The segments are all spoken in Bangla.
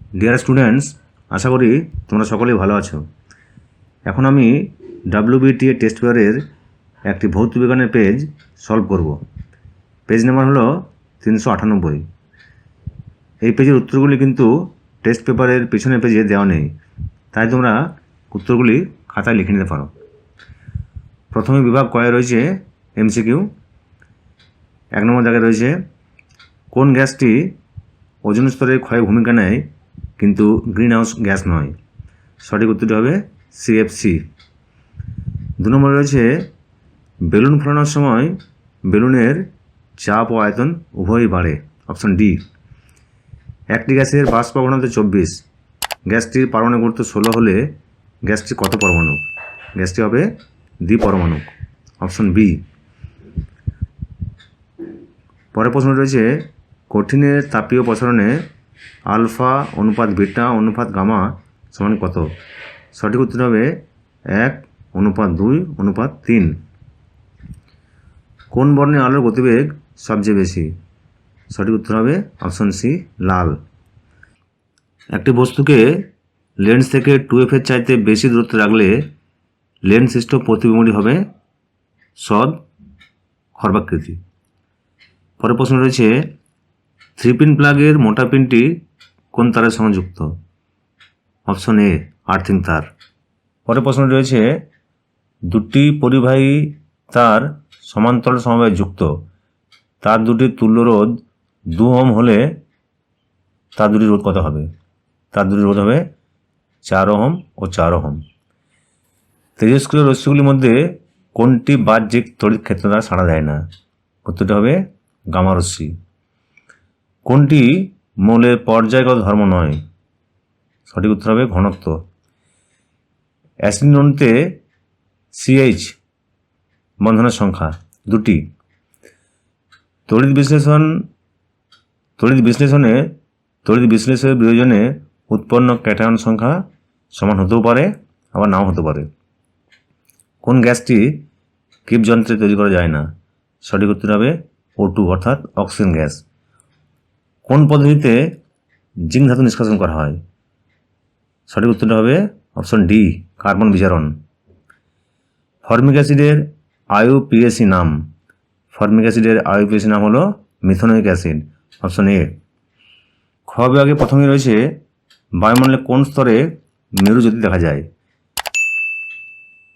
ডিয়ার স্টুডেন্টস, আশা করি তোমরা সকলেই ভালো আছো। এখন আমি WBTA টেস্ট পেপারের একটি ভৌত বিজ্ঞানের পেজ সলভ করব। পেজ নাম্বার হলো 398। এই পেজের উত্তরগুলি কিন্তু টেস্ট পেপারের পিছনের পেজে দেওয়া নেই, তাই তোমরা উত্তরগুলি খাতায় লিখে নিতে পারো। প্রথমে বিভাগ কয়ে রয়েছে MCQ। 1 নম্বর জায়গায় রয়েছে কোন গ্যাসটি ওজোন স্তরের ক্ষয়ে ভূমিকা নেয় কিন্তু গ্রিন হাউস গ্যাস নয়। সঠিক উত্তরটি হবে CFC। 2 নম্বরে রয়েছে বেলুন ফোলানোর সময় বেলুনের চাপ ও আয়তন উভয়ই বাড়ে। Option D. একটি গ্যাসের বাষ্প ঘনত্ব 24, গ্যাসটির পারমাণবিক গুরুত্ব 16 হলে গ্যাসটি কত পরমাণু? গ্যাসটি হবে দ্বিপরমাণু। Option B. পরের প্রশ্ন রয়েছে কঠিনের তাপীয় প্রসারণে আলফা অনুপাত বিটা অনুপাত গামা সমান কত? সঠিক উত্তর হবে 1:2:3। কোন বর্ণের আলোর গতিবেগ সবচেয়ে বেশি? সঠিক উত্তর হবে অপশন সি, লাল। একটি বস্তুকে লেন্স থেকে 2f এর চাইতে বেশি দূরত্বে রাখলে লেন্স সৃষ্ট প্রতিবিম্বটি হবে সদ খর্বাকৃতি। পরের প্রশ্ন রয়েছে 3-পিন প্লাগের মোটা পিনটি কোন তারের সঙ্গে যুক্ত? অপশন এ, আর্থিং তার। পরের প্রশ্ন রয়েছে দুটি পরিবাহী তার সমান্তরাল সমবায়ে যুক্ত, তার দুটির তুল্য রোধ 2 ওহম হলে তার দুটি রোধ কত হবে? তার দুটি রোধ হবে 4 ওহম ও 4 ওহম। তেজস্ক্রিয় রশ্মিগুলির মধ্যে কোনটি বাহ্যিক তড়িৎ ক্ষেত্র দ্বারা সাড়া দেয় না? উত্তরটি হবে গামা রশ্মি। কোনটি মৌলের পর্যায়গত ধর্ম নয়? সঠিক উত্তর হবে ঘনত্ব। অ্যাসিড অণুতে CH বন্ধনের সংখ্যা 2টি। তড়িৎ বিশ্লেষণের বিয়োজনে উৎপন্ন ক্যাটায়ন সংখ্যা সমান হতেও পারে আবার নাও হতে পারে। কোন গ্যাসটি কিপ যন্ত্রে তৈরি করা যায় না? সঠিক উত্তর হবে O2 অর্থাৎ অক্সিজেন গ্যাস। কোন পদ্ধতিতে জিঙ্ক ধাতু নিষ্কাশন করা হয়? সঠিক উত্তরটা হবে অপশন ডি, কার্বন বিজারণ। ফর্মিক অ্যাসিডের IUPAC নাম? ফর্মিক অ্যাসিডের IUPAC নাম হলো মিথেনোয়িক অ্যাসিড। Option A. খ বিভাগে প্রথমে রয়েছে বায়ুমণ্ডলের কোন স্তরে মেরুজ্যোতি দেখা যায়?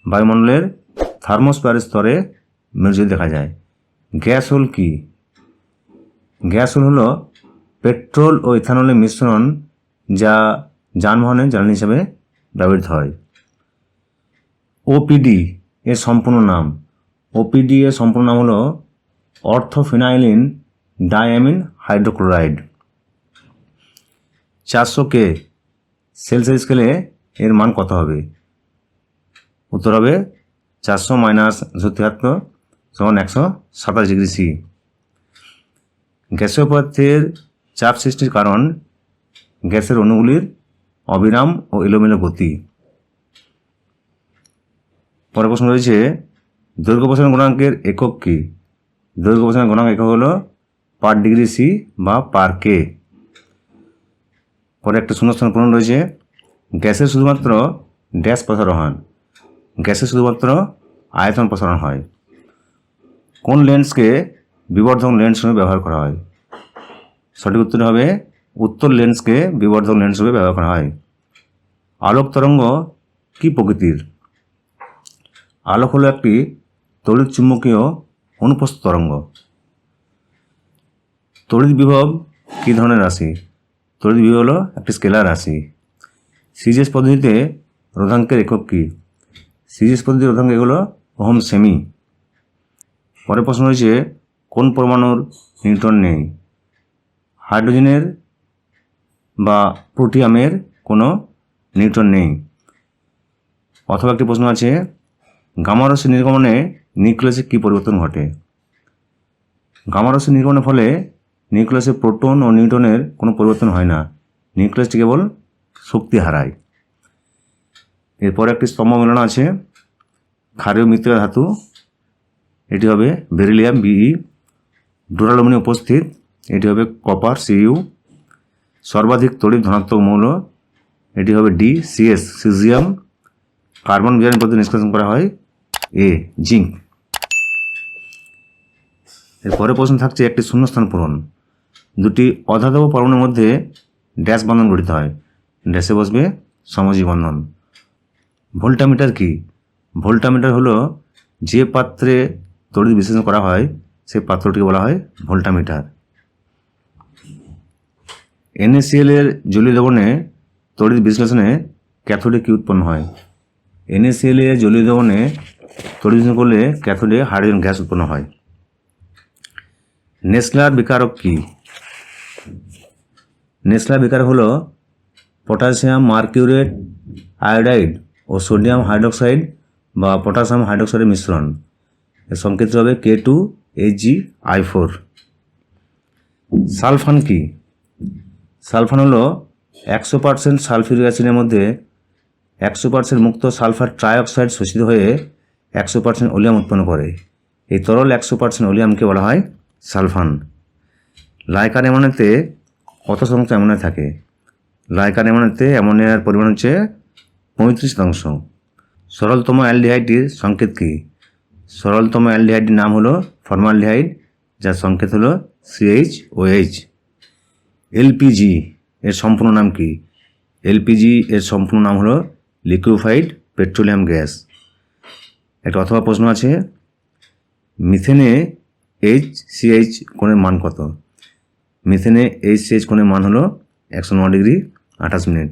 বায়ুমণ্ডলের থার্মোস্ফিয়ারের স্তরে মেরুজ্যোতি দেখা যায়। গ্যাস হোল কি? গ্যাস হোল হলো পেট্রোল ও ইথানলের মিশ্রণ যা যানবাহনের জ্বালানি হিসেবে ব্যবহৃত হয়। OPD এর সম্পূর্ণ নাম? OPD এর সম্পূর্ণ নাম হলো অর্থোফিনাইলিন ডাইঅ্যামিন হাইড্রোক্লোরাইড। 400K সেলসিয়াস স্কেলে এর মান কত হবে? উত্তর হবে 400 - 73 = 127 ডিগ্রি সি। গ্যাসীয় পদার্থের চাপ সৃষ্টির কারণ গ্যাসের অণুগুলির অবিরাম ও এলোমেলো গতি। পরের প্রশ্ন রয়েছে দৈর্ঘ্য প্রসারণ গুণাঙ্কের একক কী? দৈর্ঘ্য প্রসারণ গুণাঙ্ক একক হলো পার ডিগ্রি সি বা পার কে। পরে একটা শূন্যস্থান পূরণ রয়েছে গ্যাসের শুধুমাত্র ড্যাশ প্রসারণ হয়? গ্যাসের শুধুমাত্র আয়তন প্রসারণ হয়। কোন লেন্সকে বিবর্ধক লেন্স হিসেবে ব্যবহার করা হয়? সঠিক উত্তর হবে উত্তর লেন্সকে বিবর্ধক লেন্স হিসেবে ব্যবহার করা হয়। আলোক তরঙ্গ কী প্রকৃতির? আলোক হলো একটি তড়িৎ চুম্বকীয় অনুপ্রস্থ তরঙ্গ। তড়িৎ বিভব কী ধরনের রাশি? তড়িৎ বিভব হলো একটি স্কেলার রাশি। সিজিএস পদ্ধতিতে রোধাঙ্কের একক কী? সিজিএস পদ্ধতির রোধাঙ্ক এগুলো ওহম সেমি। পরের প্রশ্ন রয়েছে কোন পরমাণুর নিউট্রন নেই? হাইড্রোজেনের বা প্রোটিয়ামের কোনো নিউট্রন নেই। অথবা একটি প্রশ্ন আছে গামা রশ্মি নির্গমনে নিউক্লিয়াসে কী পরিবর্তন ঘটে? গামা রশ্মি নির্গমনের ফলে নিউক্লিয়াসে প্রোটন ও নিউট্রনের কোনো পরিবর্তন হয় না, নিউক্লিয়াসটি কেবল শক্তি হারায়। এরপর একটি স্তম্ভ মেলানো আছে ক্ষারীয় মৃত্তিকা ধাতু, এটি হবে বেরিলিয়াম BE। ডুরালুমিনি উপস্থিত, এটি হবে কপার CU। সর্বাধিক তড়িৎ ধনাত্মক মৌল, এটি হবে D, CS caesium. Carbon bearing পদ্ধতি নিষ্কাশন করা হয় এ, জিঙ্ক। এরপরে প্রশ্ন থাকছে একটি শূন্যস্থান পূরণ। দুটি অধাতব পরমাণুর মধ্যে ড্যাশ বন্ধন গঠিত হয়, ড্যাশে বসবে সমযোজী বন্ধন। ভোল্টামিটার কি? ভোল্টামিটার হলো যে পাত্রে তড়িৎ বিশ্লেষণ করা হয় সেই পাত্রটিকে বলা হয় ভোল্টামিটার। NaCl এর জলীয় দ্রবণে তড়িৎ বিশ্লেষণে ক্যাথোডে কি উৎপন্ন হয়? NaCl এর জলীয় দ্রবণে তড়িৎ বিশ্লেষণ করলে ক্যাথোডে হাইড্রোজেন গ্যাস উৎপন্ন হয়। নেসলার বিকারক কি? নেসলার বিকারক হলো পটাশিয়াম মার্কিউরেট আয়োডাইড ও সোডিয়াম হাইড্রোক্সাইড বা পটাশিয়াম হাইড্রোক্সাইডের মিশ্রণ। এর সংকেত হবে K2HgI4। সালফান কি? সালফান হলো 100% সালফিউরিক অ্যাসিডের মধ্যে 100% মুক্ত সালফার ট্রাইঅক্সাইড শোষিত হয়ে 100% ওলিয়াম উৎপন্ন করে। এই তরল 100% ওলিয়ামকে বলা হয় সালফান। লাইকার অ্যামোনিয়াতে কত শতাংশ অ্যামোনিয়া থাকে? লাইকার অ্যামোনিয়াতে অ্যামোনিয়ার পরিমাণ হচ্ছে 35%। সরলতম অ্যালডিহাইডটির সংকেত কী? সরলতম অ্যালডিহাইডটির নাম হলো ফর্মালডিহাইড, যার সংকেত হলো CH OH। এলপিজি এর সম্পূর্ণ নাম কি? এলপিজি এর সম্পূর্ণ নাম হলো লিকুইফাইড পেট্রোলিয়াম গ্যাস। একটা অথবা প্রশ্ন আছে, মিথেনে HCH কোণের মান কত? মিথেনে HCH কোণের মান হলো 109°28'।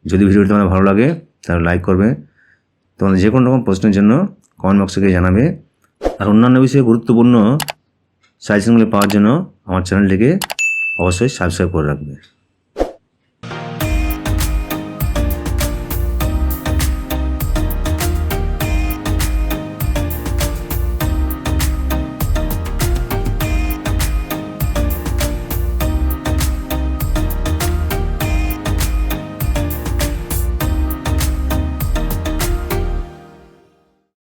যদি ভিডিওটি তোমাদের ভালো লাগে তাহলে লাইক করবে। তোমাদের যে কোনো রকম প্রশ্নের জন্য কমেন্ট বক্সে গিয়ে জানাবে। আর অন্যান্য বিষয়ে গুরুত্বপূর্ণ সাজেশনগুলি পাওয়ার জন্য আমার চ্যানেলটিকে অবশ্যই সাবস্ক্রাইব করে রাখবে।